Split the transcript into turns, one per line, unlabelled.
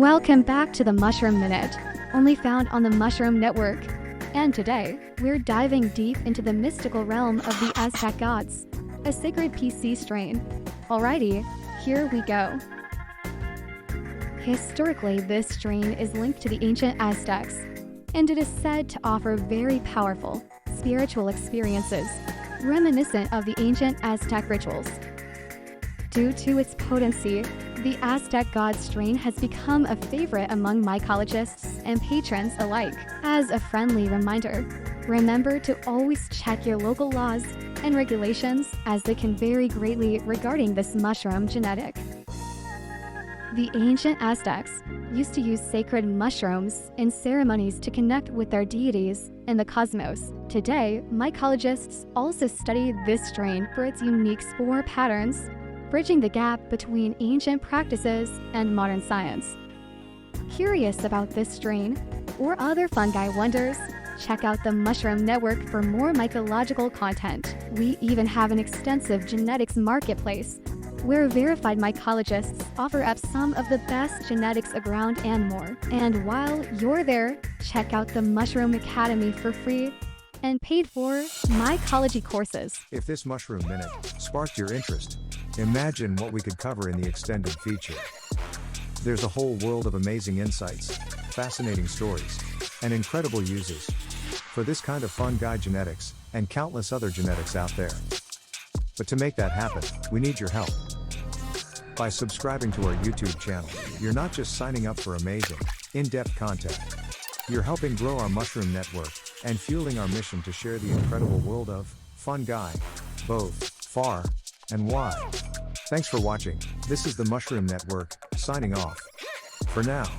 Welcome back to the Mushroom Minute, only found on the Mushroom Network. And today, we're diving deep into the mystical realm of the Aztec gods, a sacred PC strain. Alrighty, here we go. Historically, this strain is linked to the ancient Aztecs, and it is said to offer very powerful, spiritual experiences, reminiscent of the ancient Aztec rituals. Due to its potency, the Aztec god strain has become a favorite among mycologists and patrons alike. As a friendly reminder, remember to always check your local laws and regulations, as they can vary greatly regarding this mushroom genetic. The ancient Aztecs used to use sacred mushrooms in ceremonies to connect with their deities in the cosmos. Today, mycologists also study this strain for its unique spore patterns, bridging the gap between ancient practices and modern science. Curious about this strain or other fungi wonders? Check out the Mushroom Network for more mycological content. We even have an extensive genetics marketplace where verified mycologists offer up some of the best genetics around and more. And while you're there, check out the Mushroom Academy for free and paid for mycology courses.
If this Mushroom Minute sparked your interest, imagine what we could cover in the extended feature. There's a whole world of amazing insights, fascinating stories, and incredible uses for this kind of fungi genetics and countless other genetics out there. But to make that happen, we need your help. By subscribing to our YouTube channel, you're not just signing up for amazing, in-depth content. You're helping grow our Mushroom Network and fueling our mission to share the incredible world of fungi, both far and wide. Thanks for watching. This is the Mushroom Network, signing off. For now.